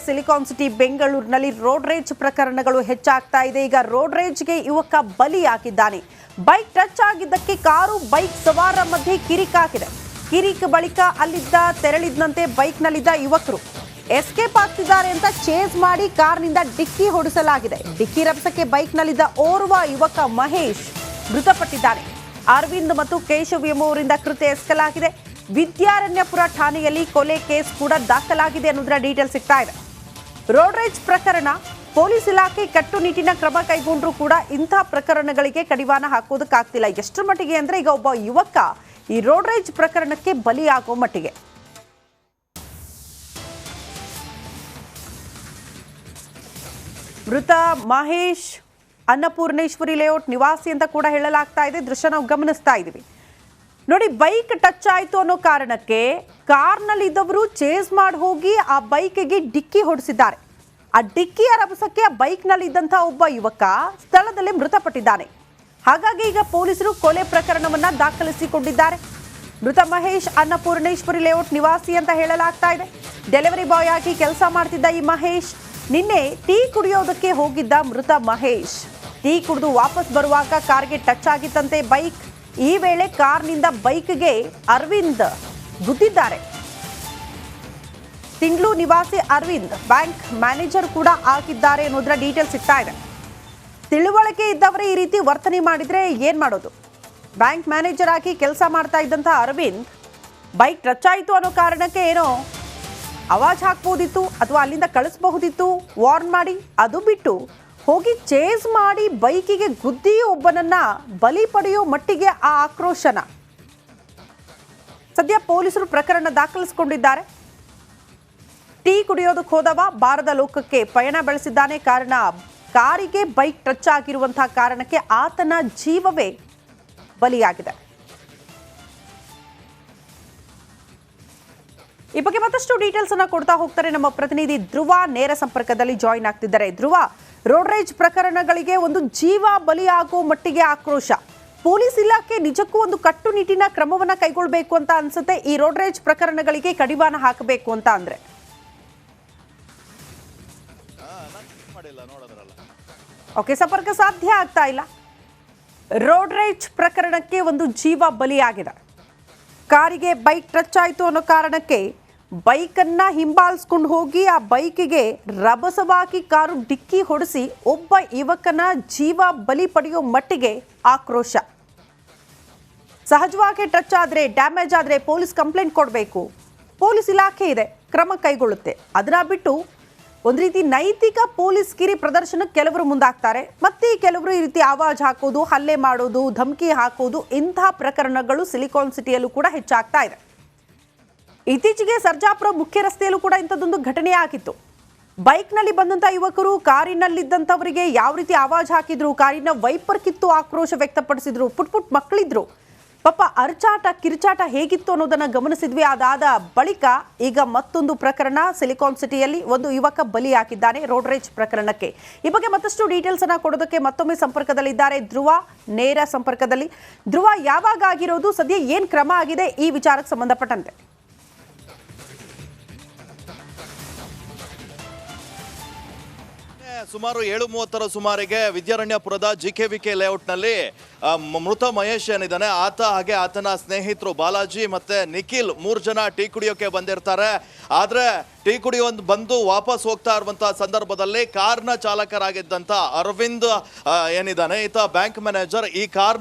Silicon city ಬೆಂಗಳೂರಿನಲ್ಲಿ road ರೇಜ್ ಪ್ರಕರಣಗಳು ಹೆಚ್ಚಾಗ್ತಾ ಇದೆ. ಈಗ ರೋಡ್ ರೇಜ್ಗೆ ಯುವಕ ಬಲಿಯಾಗಿದ್ದಾನೆ. ಬೈಕ್ ಟಚ್ ಆಗಿದ್ದಕ್ಕೆ ಕಾರು ಬೈಕ್ ಸವಾರರ ಮಧ್ಯೆ ಕಿರಿಕಾಗಿದೆ. ಕಿರಿಕ್ ಬಳಿಕ ಅಲ್ಲಿದ್ದ ತೆರಳಿದಂತೆ ಬೈಕ್ನಲ್ಲಿದ್ದ ಯುವಕರು ಎಸ್ಕೇಪ್ ಆಗ್ತಿದ್ದಾರೆ ಅಂತ ಚೇಸ್ ಮಾಡಿ ಕಾರ್ನಿಂದ ಡಿಕ್ಕಿ ಹೊಡೆಸಲಾಗಿದೆ. ಡಿಕ್ಕಿ ರಭಸಕ್ಕೆ ಬೈಕ್ನಲ್ಲಿದ್ದ ಓರ್ವ ಯುವಕ ಮಹೇಶ್ ಮೃತಪಟ್ಟಿದ್ದಾನೆ. ಅರವಿಂದ್ ಮತ್ತು ಕೇಶವ್ ಎಂಬುವರಿಂದ ಕೃತ್ಯ ಎಸಗಲಾಗಿದೆ. ವಿದ್ಯಾರಣ್ಯಪುರ ಠಾಣೆಯಲ್ಲಿ ಕೊಲೆ ಕೇಸ್ ಕೂಡ ದಾಖಲಾಗಿದೆ ಅನ್ನೋದರ ಡೀಟೇಲ್ ಸಿಗ್ತಾ ಇದೆ. ರೋಡ್ ರೇಜ್ ಪ್ರಕರಣ ಪೊಲೀಸ್ ಇಲಾಖೆ ಕಟ್ಟುನಿಟ್ಟಿನ ಕ್ರಮ ಕೈಗೊಂಡ್ರೂ ಕೂಡ ಇಂಥ ಪ್ರಕರಣಗಳಿಗೆ ಕಡಿವಾಣ ಹಾಕೋದಕ್ಕಾಗ್ತಿಲ್ಲ. ಎಷ್ಟರ ಮಟ್ಟಿಗೆ ಅಂದ್ರೆ ಈಗ ಒಬ್ಬ ಯುವಕ ಈ ರೋಡ್ ರೇಜ್ ಪ್ರಕರಣಕ್ಕೆ ಬಲಿಯಾಗೋ ಮಟ್ಟಿಗೆ. ಮೃತ ಮಹೇಶ್ ಅನ್ನಪೂರ್ಣೇಶ್ವರಿ ಲೇಔಟ್ ನಿವಾಸಿ ಅಂತ ಕೂಡ ಹೇಳಲಾಗ್ತಾ ಇದೆ. ದೃಶ್ಯ ನಾವು ಗಮನಿಸ್ತಾ ಇದೀವಿ ನೋಡಿ. ಬೈಕ್ ಟಚ್ ಆಯ್ತು ಅನ್ನೋ ಕಾರಣಕ್ಕೆ ಕಾರ್ನಲ್ಲಿ ಇದ್ದವರು ಚೇಸ್ ಮಾಡಿ ಹೋಗಿ ಆ ಬೈಕ್ಗೆ ಡಿಕ್ಕಿ ಹೊಡೆಸಿದ್ದಾರೆ. ಆ ಡಿಕ್ಕಿಯ ರಭಸಕ್ಕೆ ಆ ಬೈಕ್ನಲ್ಲಿ ಇದ್ದಂತಹ ಒಬ್ಬ ಯುವಕ ಸ್ಥಳದಲ್ಲೇ ಮೃತಪಟ್ಟಿದ್ದಾನೆ. ಹಾಗಾಗಿ ಈಗ ಪೊಲೀಸರು ಕೊಲೆ ಪ್ರಕರಣವನ್ನ ದಾಖಲಿಸಿಕೊಂಡಿದ್ದಾರೆ. ಮೃತ ಮಹೇಶ್ ಅನ್ನಪೂರ್ಣೇಶ್ವರಿ ಲೇಔಟ್ ನಿವಾಸಿ ಅಂತ ಹೇಳಲಾಗ್ತಾ ಇದೆ. ಡೆಲಿವರಿ ಬಾಯ್ ಆಗಿ ಕೆಲಸ ಮಾಡ್ತಿದ್ದ ಈ ಮಹೇಶ್ ನಿನ್ನೆ ಟೀ ಕುಡಿಯೋದಕ್ಕೆ ಹೋಗಿದ್ದ ಮೃತ ಮಹೇಶ್. ಟೀ ಕುಡಿದು ವಾಪಸ್ ಬರುವಾಗ ಕಾರ್ಗೆ ಟಚ್ ಆಗಿತ್ತಂತೆ ಬೈಕ್. ಈ ವೇಳೆ ಕಾರ್ನಿಂದ ಬೈಕ್ಗೆ ಅರವಿಂದ್ ಗುದ್ದಿದ್ದಾರೆ. ತಿಂಗ್ಳು ನಿವಾಸಿ ಅರವಿಂದ್ ಬ್ಯಾಂಕ್ ಮ್ಯಾನೇಜರ್ ಕೂಡ ಆಗಿದ್ದಾರೆ ಅನ್ನೋದ್ರ ಡೀಟೇಲ್ ಸಿಗ್ತಾ ಇದೆ. ತಿಳುವಳಿಕೆ ಇದ್ದವರೇ ಈ ರೀತಿ ವರ್ತನೆ ಮಾಡಿದ್ರೆ ಏನ್ ಮಾಡೋದು? ಬ್ಯಾಂಕ್ ಮ್ಯಾನೇಜರ್ ಆಗಿ ಕೆಲಸ ಮಾಡ್ತಾ ಇದ್ದಂತ ಅರವಿಂದ್ ಬೈಕ್ ಟಚ್ ಆಯಿತು ಅನ್ನೋ ಕಾರಣಕ್ಕೆ ಏನೋ ಆವಾಜ್ ಹಾಕ್ಬೋದಿತ್ತು ಅಥವಾ ಅಲ್ಲಿಂದ ಕಳಿಸಬಹುದಿತ್ತು ವಾರ್ನ್ ಮಾಡಿ. ಅದು ಬಿಟ್ಟು ಹೋಗಿ ಚೇಸ್ ಮಾಡಿ ಬೈಕಿಗೆ ಗುದ್ದಿ ಒಬ್ಬನನ್ನ ಬಲಿ ಪಡೆಯೋ ಮಟ್ಟಿಗೆ ಆ ಆಕ್ರೋಶನ. ಸದ್ಯ ಪೊಲೀಸರು ಪ್ರಕರಣ ದಾಖಲಿಸಿಕೊಂಡಿದ್ದಾರೆ. ಟೀ ಕುಡಿಯೋದಕ್ಕೆ ಹೋದವ ಬಾರದ ಲೋಕಕ್ಕೆ ಪಯಣ ಬೆಳೆಸಿದ್ದಾನೆ. ಕಾರಣ ಕಾರಿಗೆ ಬೈಕ್ ಟಚ್ ಆಗಿರುವಂತಹ ಕಾರಣಕ್ಕೆ ಆತನ ಜೀವವೇ ಬಲಿಯಾಗಿದೆ. ಈ ಬಗ್ಗೆ ಮತ್ತಷ್ಟು ಡೀಟೇಲ್ಸ್ ಅನ್ನ ಕೊಡ್ತಾ ಹೋಗ್ತಾರೆ ನಮ್ಮ ಪ್ರತಿನಿಧಿ ಧ್ರುವ. ನೇರ ಸಂಪರ್ಕದಲ್ಲಿ ಜಾಯಿನ್ ಆಗ್ತಿದ್ದಾರೆ. ಧ್ರುವ, ರೋಡ್ ರೇಜ್ ಪ್ರಕರಣಗಳಿಗೆ ಒಂದು ಜೀವ ಬಲಿಯಾಗುವ ಮಟ್ಟಿಗೆ ಆಕ್ರೋಶ. ಪೊಲೀಸ್ ಇಲಾಖೆ ನಿಜಕ್ಕೂ ಒಂದು ಕಟ್ಟುನಿಟ್ಟಿನ ಕ್ರಮವನ್ನ ಕೈಗೊಳ್ಳಬೇಕು ಅಂತ ಅನ್ಸುತ್ತೆ. ಈ ರೋಡ್ ರೇಜ್ ಪ್ರಕರಣಗಳಿಗೆ ಕಡಿವಾಣ ಹಾಕಬೇಕು ಅಂತ ಅಂದ್ರೆ ಓಕೆ, ಸಂಪರ್ಕ ಸಾಧ್ಯ ಆಗ್ತಾ ಇಲ್ಲ. ರೋಡ್ ರೇಜ್ ಪ್ರಕರಣಕ್ಕೆ ಒಂದು ಜೀವ ಬಲಿಯಾಗಿದೆ. ಕಾರಿಗೆ ಬೈಕ್ ಟಚ್ ಆಯಿತು ಅನ್ನೋ ಕಾರಣಕ್ಕೆ ಬೈಕನ್ನ ಹಿಂಬಾಲಿಸ್ಕೊಂಡು ಹೋಗಿ ಆ ಬೈಕಿಗೆ ರಭಸವಾಗಿ ಕಾರು ಡಿಕ್ಕಿ ಹೊಡೆಸಿ ಒಬ್ಬ ಯುವಕನ ಜೀವ ಬಲಿ ಪಡೆಯೋ ಮಟ್ಟಿಗೆ ಆಕ್ರೋಶ. ಸಹಜವಾಗಿ ಟಚ್ ಆದರೆ ಡ್ಯಾಮೇಜ್ ಆದರೆ ಪೊಲೀಸ್ ಕಂಪ್ಲೇಂಟ್ ಕೊಡಬೇಕು. ಪೊಲೀಸ್ ಇಲಾಖೆ ಇದೆ, ಕ್ರಮ ಕೈಗೊಳ್ಳುತ್ತೆ. ಅದನ್ನ ಬಿಟ್ಟು ಒಂದು ರೀತಿ ನೈತಿಕ ಪೊಲೀಸ್ ಕಿರಿ ಪ್ರದರ್ಶನಕ್ಕೆ ಕೆಲವರು ಮುಂದಾಗ್ತಾರೆ. ಮತ್ತೆ ಕೆಲವರು ಈ ರೀತಿ ಆವಾಜ್ ಹಾಕೋದು, ಹಲ್ಲೆ ಮಾಡೋದು, ಧಮಕಿ ಹಾಕೋದು, ಇಂಥ ಪ್ರಕರಣಗಳು ಸಿಲಿಕಾನ್ ಸಿಟಿಯಲ್ಲೂ ಕೂಡ ಹೆಚ್ಚಾಗ್ತಾ ಇದೆ. ಇತ್ತೀಚೆಗೆ ಸರ್ಜಾಪುರ ಮುಖ್ಯ ರಸ್ತೆಯಲ್ಲೂ ಕೂಡ ಇಂಥದ್ದೊಂದು ಘಟನೆ ಆಗಿತ್ತು. ಬೈಕ್ನಲ್ಲಿ ಬಂದಂಥ ಯುವಕರು ಕಾರಿನಲ್ಲಿದ್ದಂಥವರಿಗೆ ಯಾವ ರೀತಿ ಆವಾಜ್ ಹಾಕಿದ್ರು, ಕಾರಿನ ವೈಪರ್ ಕಿತ್ತು ಆಕ್ರೋಶ ವ್ಯಕ್ತಪಡಿಸಿದ್ರು. ಪುಟ್ ಮಕ್ಕಳಿದ್ರು, ಪಾಪ ಅರ್ಚಾಟ ಕಿರ್ಚಾಟ ಹೇಗಿತ್ತು ಅನ್ನೋದನ್ನ ಗಮನಿಸಿದ್ವಿ. ಅದಾದ ಬಳಿಕ ಈಗ ಮತ್ತೊಂದು ಪ್ರಕರಣ ಸಿಲಿಕಾನ್ ಸಿಟಿಯಲ್ಲಿ ಒಂದು ಯುವಕ ಬಲಿಯಾಗಿದ್ದಾನೆ ರೋಡ್ ರೇಜ್ ಪ್ರಕರಣಕ್ಕೆ. ಈ ಬಗ್ಗೆ ಮತ್ತಷ್ಟು ಡೀಟೇಲ್ಸ್ ಅನ್ನ ಕೊಡೋದಕ್ಕೆ ಮತ್ತೊಮ್ಮೆ ಸಂಪರ್ಕದಲ್ಲಿದ್ದಾರೆ ಧ್ರುವ, ನೇರ ಸಂಪರ್ಕದಲ್ಲಿ. ಧ್ರುವ, ಯಾವಾಗ ಆಗಿರೋದು, ಸದ್ಯ ಏನ್ ಕ್ರಮ ಆಗಿದೆ ಈ ವಿಚಾರಕ್ಕೆ ಸಂಬಂಧಪಟ್ಟಂತೆ? ಸುಮಾರು 7:30 ಸುಮಾರಿಗೆ ವಿದ್ಯಾರಣ್ಯಪುರದ ಜಿಕೆವಿಕೆ ಲೇಔಟ್ನಲ್ಲಿ ಮೃತ ಮಹೇಶ್ ಏನಿದ್ದಾನೆ ಆತ ಹಾಗೆ ಆತನ ಸ್ನೇಹಿತರು ಬಾಲಾಜಿ ಮತ್ತೆ ನಿಖಿಲ್ 3 ಜನ ಟೀ ಕುಡಿಯೋಕೆ ಬಂದಿರ್ತಾರೆ. ಆದ್ರೆ ಟೀ ಕುಡಿಯೊಂದು ಬಂದು ವಾಪಸ್ ಹೋಗ್ತಾ ಇರುವಂತಹ ಸಂದರ್ಭದಲ್ಲಿ ಕಾರ್ನ ಚಾಲಕರಾಗಿದ್ದಂತ ಅರವಿಂದ್ ಏನಿದ್ದಾನೆ ಈತ ಬ್ಯಾಂಕ್ ಮ್ಯಾನೇಜರ್. ಈ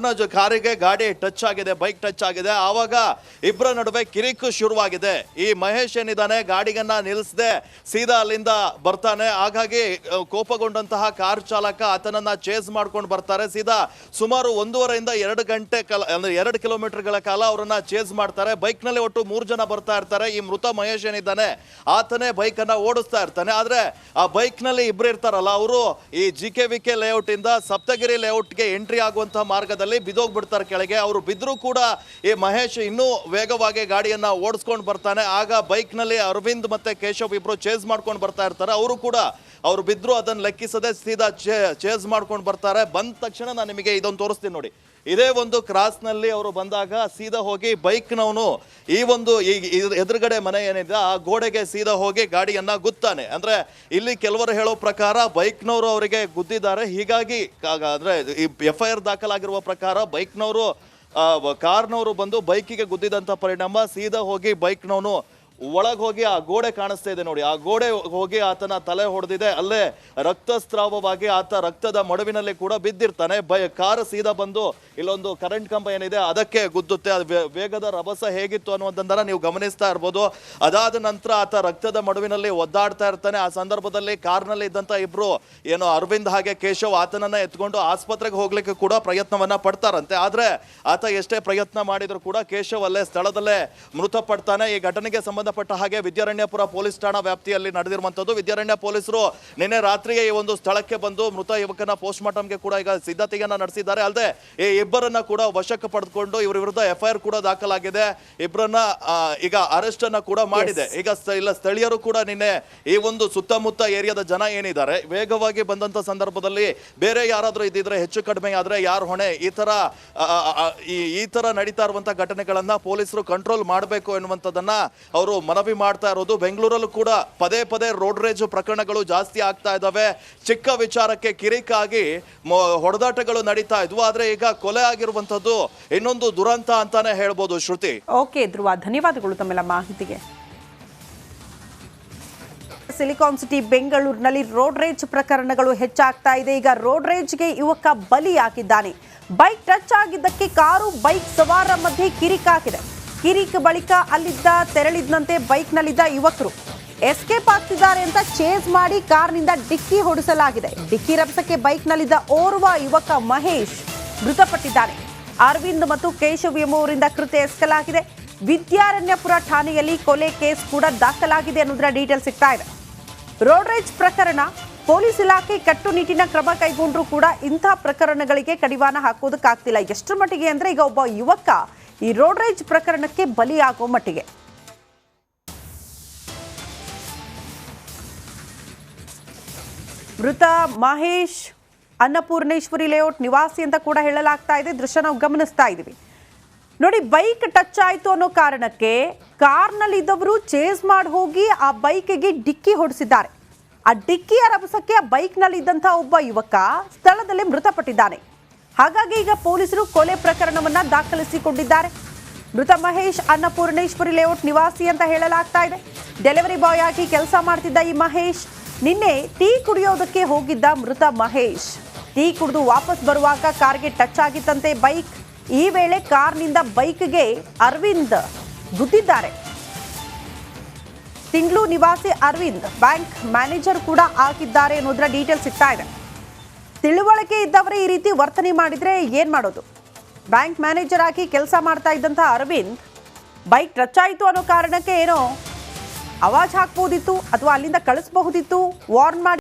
ಕಾರಿಗೆ ಗಾಡಿ ಟಚ್ ಆಗಿದೆ, ಬೈಕ್ ಟಚ್ ಆಗಿದೆ. ಆವಾಗ ಇಬ್ಬರ ನಡುವೆ ಕಿರಿಕು ಶುರುವಾಗಿದೆ. ಈ ಮಹೇಶ್ ಏನಿದ್ದಾನೆ ಗಾಡಿಗನ್ನ ನಿಲ್ಲಿಸದೆ ಸೀದಾ ಅಲ್ಲಿಂದ ಬರ್ತಾನೆ. ಹಾಗಾಗಿ ಕೋಪಗೊಂಡಂತಹ ಕಾರ್ ಚಾಲಕ ಆತನನ್ನ ಚೇಸ್ ಮಾಡ್ಕೊಂಡು ಬರ್ತಾರೆ. ಸೀದಾ ಸುಮಾರು 1.5 ಇಂದ 2 ಗಂಟೆ ಕಾಲ ಅಂದ್ರೆ 2 ಕಿಲೋಮೀಟರ್ಗಳ ಕಾಲ ಅವರನ್ನ ಚೇಸ್ ಮಾಡ್ತಾರೆ. ಬೈಕ್ ನಲ್ಲಿ ಒಟ್ಟು 3 ಜನ ಬರ್ತಾ ಇರ್ತಾರೆ. ಈ ಮೃತ ಮಹೇಶ್ ಏನಿದ್ದಾನೆ ಆತನೇ ಬೈಕ್ ಅನ್ನ ಓಡಿಸ್ತಾ ಇರ್ತಾನೆ. ಆದ್ರೆ ಆ ಬೈಕ್ ನಲ್ಲಿ ಇಬ್ರು ಇರ್ತಾರಲ್ಲ, ಅವರು ಈ ಜಿಕೆವಿಕೆ ಲೇಔಟ್ ಇಂದ ಸಪ್ತಗಿರಿ ಲೇಔಟ್ಗೆ ಎಂಟ್ರಿ ಆಗುವಂತಹ ಮಾರ್ಗದಲ್ಲಿ ಬಿದ್ದೋಗ್ಬಿಡ್ತಾರೆ ಕೆಳಗೆ. ಅವರು ಬಿದ್ರು ಕೂಡ ಈ ಮಹೇಶ್ ಇನ್ನೂ ವೇಗವಾಗಿ ಗಾಡಿಯನ್ನ ಓಡಿಸ್ಕೊಂಡು ಬರ್ತಾನೆ. ಆಗ ಬೈಕ್ ನಲ್ಲಿ ಅರವಿಂದ್ ಮತ್ತೆ ಕೇಶವ್ ಇಬ್ರು ಚೇಸ್ ಮಾಡ್ಕೊಂಡು ಬರ್ತಾ ಇರ್ತಾರೆ. ಅವರು ಕೂಡ ಅವ್ರು ಬಿದ್ರು ಅದನ್ನ ಲೆಕ್ಕಿಸದೆ ಸೀದಾ ಚೇಸ್ ಮಾಡ್ಕೊಂಡು ಬರ್ತಾರೆ. ಬಂದ ತಕ್ಷಣ ನಾನು ನಿಮಗೆ ಇದೊಂದು ತೋರಿಸ್ತೀನಿ ನೋಡಿ. ಇದೇ ಒಂದು ಕ್ರಾಸ್ನಲ್ಲಿ ಅವರು ಬಂದಾಗ ಸೀದಾ ಹೋಗಿ ಬೈಕ್ನವನು ಈ ಒಂದು ಎದುರುಗಡೆ ಮನೆ ಏನಿದೆ ಆ ಗೋಡೆಗೆ ಸೀದಾ ಹೋಗಿ ಗಾಡಿಯನ್ನ ಗುದ್ದಾನೆ. ಅಂದ್ರೆ ಇಲ್ಲಿ ಕೆಲವರು ಹೇಳೋ ಪ್ರಕಾರ ಬೈಕ್ನವರು ಅವರಿಗೆ ಗುದ್ದಿದ್ದಾರೆ. ಹೀಗಾಗಿ ಅಂದ್ರೆ ಈ FIR ದಾಖಲಾಗಿರುವ ಪ್ರಕಾರ ಬೈಕ್ನವರು ಕಾರ್ನವರು ಬಂದು ಬೈಕಿಗೆ ಗುದ್ದಿದಂತ ಪರಿಣಾಮ ಸೀದಾ ಹೋಗಿ ಬೈಕ್ನವನು ಒಳಗೆ ಹೋಗಿ ಆ ಗೋಡೆ ಕಾಣಿಸ್ತಾ ಇದೆ ನೋಡಿ, ಆ ಗೋಡೆ ಹೋಗಿ ಆತನ ತಲೆ ಹೊಡೆದಿದೆ. ಅಲ್ಲೇ ರಕ್ತಸ್ರಾವವಾಗಿ ಆತ ರಕ್ತದ ಮಡುವಿನಲ್ಲಿ ಕೂಡ ಬಿದ್ದಿರ್ತಾನೆ. ಕಾರ್ ಸೀದಾ ಬಂದು ಇಲ್ಲೊಂದು ಕರೆಂಟ್ ಕಂಬ ಏನಿದೆ ಅದಕ್ಕೆ ಗುದ್ದುತ್ತೆ. ಅದು ವೇಗದ ರಭಸ ಹೇಗಿತ್ತು ಅನ್ನುವುದನ್ನ ನೀವು ಗಮನಿಸ್ತಾ ಇರ್ಬೋದು. ಅದಾದ ನಂತರ ಆತ ರಕ್ತದ ಮಡುವಿನಲ್ಲಿ ಒದ್ದಾಡ್ತಾ ಇರ್ತಾನೆ. ಆ ಸಂದರ್ಭದಲ್ಲಿ ಕಾರ್ನಲ್ಲಿ ಇದ್ದಂತ ಇಬ್ರು ಏನು ಅರವಿಂದ್ ಹಾಗೆ ಕೇಶವ್ ಆತನನ್ನ ಎತ್ಕೊಂಡು ಆಸ್ಪತ್ರೆಗೆ ಹೋಗ್ಲಿಕ್ಕೆ ಕೂಡ ಪ್ರಯತ್ನವನ್ನ ಪಡ್ತಾರಂತೆ. ಆದ್ರೆ ಆತ ಎಷ್ಟೇ ಪ್ರಯತ್ನ ಮಾಡಿದ್ರು ಕೂಡ ಕೇಶವ್ ಅಲ್ಲೇ ಸ್ಥಳದಲ್ಲೇ ಮೃತಪಡ್ತಾನೆ. ಈ ಘಟನೆಗೆ ಸಂಬಂಧಪಟ್ಟ ಹಾಗೆ ವಿದ್ಯಾರಣ್ಯಪುರ ಪೊಲೀಸ್ ಠಾಣಾ ವ್ಯಾಪ್ತಿಯಲ್ಲಿ ನಡೆದಿರುವಂತದ್ದು. ವಿದ್ಯಾರಣ್ಯ ಪೊಲೀಸರು ನಿನ್ನೆ ರಾತ್ರಿಗೆ ಈ ಒಂದು ಸ್ಥಳಕ್ಕೆ ಬಂದು ಮೃತ ಯುವಕನ ಪೋಸ್ಟ್ ಮಾರ್ಟಂಗೆ ಕೂಡ ಈಗ ಸಿದ್ಧತೆಯನ್ನ ನಡೆಸಿದ್ದಾರೆ. ಅಲ್ಲದೆ ಈ ಇಬ್ಬರನ್ನ ಕೂಡ ವಶಕ್ಕೆ ಪಡೆದುಕೊಂಡು ಇವರ ವಿರುದ್ಧ FIR ಕೂಡ ದಾಖಲಾಗಿದೆ. ಇಬ್ಬರನ್ನ ಈಗ ಅರೆಸ್ಟ್ ಅನ್ನ ಕೂಡ ಮಾಡಿದೆ. ಈಗ ಇಲ್ಲ ಸ್ಥಳೀಯರು ಕೂಡ ನಿನ್ನೆ ಈ ಒಂದು ಸುತ್ತಮುತ್ತ ಏರಿಯಾದ ಜನ ಏನಿದ್ದಾರೆ ವೇಗವಾಗಿ ಬಂದಂತ ಸಂದರ್ಭದಲ್ಲಿ ಬೇರೆ ಯಾರಾದ್ರೂ ಇದ್ದಿದ್ರೆ ಹೆಚ್ಚು ಕಡಿಮೆ ಆದ್ರೆ ಯಾರು ಹೊಣೆ, ಈ ತರ ನಡೀತಾ ಇರುವಂತಹ ಘಟನೆಗಳನ್ನ ಪೊಲೀಸರು ಕಂಟ್ರೋಲ್ ಮಾಡಬೇಕು ಎನ್ನುವಂಥದ್ದನ್ನ ಅವರು ಮನವಿ ಮಾಡ್ತಾ ಇರೋದು. ಬೆಂಗಳೂರಲ್ಲೂ ಕೂಡ ಪದೇ ಪದೇ ರೋಡ್ ರೇಜ್ ಪ್ರಕರಣಗಳು ಜಾಸ್ತಿ ಆಗ್ತಾ ಇದ್ದಾವೆ. ಚಿಕ್ಕ ವಿಚಾರಕ್ಕೆ ಕಿರಿಕಾಗಿ ಹೊಡೆದಾಟಗಳು ನಡೀತಾ ಇದ್ವು. ಆದ್ರೆ ಈಗ ಕೊಲೆ ಆಗಿರುವಂತದ್ದು ಇನ್ನೊಂದು ದುರಂತ ಅಂತಾನೆ ಹೇಳ್ಬೋದು. ಶ್ರುತಿ. ಓಕೆ ಧ್ರುವ, ಧನ್ಯವಾದಗಳು ತಮ್ಮೆಲ್ಲ ಮಾಹಿತಿಗೆ. ಸಿಲಿಕಾನ್ ಸಿಟಿ ಬೆಂಗಳೂರಿನಲ್ಲಿ ರೋಡ್ ರೇಜ್ ಪ್ರಕರಣಗಳು ಹೆಚ್ಚಾಗ್ತಾ ಇದೆ. ಈಗ ರೋಡ್ ರೇಜ್ಗೆ ಯುವಕ ಬಲಿಯಾಗಿದ್ದಾನೆ. ಬೈಕ್ ಟಚ್ ಆಗಿದ್ದಕ್ಕೆ ಕಾರು ಬೈಕ್ ಸವಾರರ ಮಧ್ಯೆ ಕಿರಿಕಾಗಿದೆ. ಕಿರಿಕ್ ಬಳಿಕ ಅಲ್ಲಿದ್ದ ತೆರಳಿದ್ದಂತೆ ಬೈಕ್ನಲ್ಲಿದ್ದ ಯುವಕರು ಎಸ್ಕೇಪ್ ಆಗ್ತಿದ್ದಾರೆ ಅಂತ ಚೇಸ್ ಮಾಡಿ ಕಾರ್ನಿಂದ ಡಿಕ್ಕಿ ಹೊಡಿಸಲಾಗಿದೆ. ಡಿಕ್ಕಿ ರಭಸಕ್ಕೆ ಬೈಕ್ನಲ್ಲಿದ್ದ ಓರ್ವ ಯುವಕ ಮಹೇಶ್ ಮೃತಪಟ್ಟಿದ್ದಾನೆ. ಅರವಿಂದ್ ಮತ್ತು ಕೇಶವ್ ಎಂಬುವರಿಂದ ಕೃತ್ಯ ಎಸಗಲಾಗಿದೆ. ವಿದ್ಯಾರಣ್ಯಪುರ ಠಾಣೆಯಲ್ಲಿ ಕೊಲೆ ಕೇಸ್ ಕೂಡ ದಾಖಲಾಗಿದೆ ಅನ್ನೋದರ ಡೀಟೇಲ್ ಸಿಗ್ತಾ ಇದೆ. ರೋಡ್ ರೇಜ್ ಪ್ರಕರಣ, ಪೊಲೀಸ್ ಇಲಾಖೆ ಕಟ್ಟುನಿಟ್ಟಿನ ಕ್ರಮ ಕೈಗೊಂಡ್ರೂ ಕೂಡ ಇಂಥ ಪ್ರಕರಣಗಳಿಗೆ ಕಡಿವಾಣ ಹಾಕೋದಕ್ಕಾಗ್ತಿಲ್ಲ. ಎಷ್ಟರ ಮಟ್ಟಿಗೆ ಅಂದ್ರೆ ಈಗ ಒಬ್ಬ ಯುವಕ ಈ ರೋಡ್ ರೇಜ್ ಪ್ರಕರಣಕ್ಕೆ ಬಲಿಯಾಗೋ ಮಟ್ಟಿಗೆ. ಮೃತ ಮಹೇಶ್ ಅನ್ನಪೂರ್ಣೇಶ್ವರಿ ಲೇಔಟ್ ನಿವಾಸಿ ಅಂತ ಕೂಡ ಹೇಳಲಾಗ್ತಾ ಇದೆ. ದೃಶ್ಯ ನಾವು ಗಮನಿಸ್ತಾ ಇದ್ದೀವಿ ನೋಡಿ. ಬೈಕ್ ಟಚ್ ಆಯ್ತು ಅನ್ನೋ ಕಾರಣಕ್ಕೆ ಕಾರ್ನಲ್ಲಿ ಇದ್ದವರು ಚೇಸ್ ಮಾಡಿ ಹೋಗಿ ಆ ಬೈಕ್ಗೆ ಡಿಕ್ಕಿ ಹೊಡೆಸಿದ್ದಾರೆ. ಆ ಡಿಕ್ಕಿಯ ರಭಸಕ್ಕೆ ಆ ಬೈಕ್ನಲ್ಲಿ ಇದ್ದಂತಹ ಒಬ್ಬ ಯುವಕ ಸ್ಥಳದಲ್ಲೇ ಮೃತಪಟ್ಟಿದ್ದಾನೆ. ಹಾಗಾಗಿ ಈಗ ಪೊಲೀಸರು ಕೊಲೆ ಪ್ರಕರಣವನ್ನ ದಾಖಲಿಸಿಕೊಂಡಿದ್ದಾರೆ. ಮೃತ ಮಹೇಶ್ ಅನ್ನಪೂರ್ಣೇಶ್ವರಿ ಲೇಔಟ್ ನಿವಾಸಿ ಅಂತ ಹೇಳಲಾಗ್ತಾ ಇದೆ. ಡೆಲಿವರಿ ಬಾಯ್ ಆಗಿ ಕೆಲಸ ಮಾಡ್ತಿದ್ದ ಈ ಮಹೇಶ್ ನಿನ್ನೆ ಟೀ ಕುಡಿಯೋದಕ್ಕೆ ಹೋಗಿದ್ದ ಮೃತ ಮಹೇಶ್. ಟೀ ಕುಡಿದು ವಾಪಸ್ ಬರುವಾಗ ಕಾರ್ಗೆ ಟಚ್ ಆಗಿತ್ತಂತೆ ಬೈಕ್. ಈ ವೇಳೆ ಕಾರ್ನಿಂದ ಬೈಕ್ಗೆ ಅರವಿಂದ್ ಗುದ್ದಿದ್ದಾರೆ. ತಿಂಗ್ಳು ನಿವಾಸಿ ಅರವಿಂದ್ ಬ್ಯಾಂಕ್ ಮ್ಯಾನೇಜರ್ ಕೂಡ ಆಗಿದ್ದಾರೆ ಅನ್ನೋದರ ಡೀಟೇಲ್ ಸಿಗ್ತಾ ಇದೆ. ತಿಳುವಳಿಕೆ ಇದ್ದವರೇ ಈ ರೀತಿ ವರ್ತನೆ ಮಾಡಿದ್ರೆ ಏನ್ ಮಾಡೋದು? ಬ್ಯಾಂಕ್ ಮ್ಯಾನೇಜರ್ ಆಗಿ ಕೆಲಸ ಮಾಡ್ತಾ ಇದ್ದಂಥ ಅರವಿಂದ್ ಬೈಕ್ ಟಚ್ ಆಯಿತು ಅನ್ನೋ ಕಾರಣಕ್ಕೆ ಏನೋ ಅವಾಜ್ ಹಾಕ್ಬೋದಿತ್ತು ಅಥವಾ ಅಲ್ಲಿಂದ ಕಳಿಸಬಹುದಿತ್ತು, ವಾರ್ನ್ ಮಾಡಿ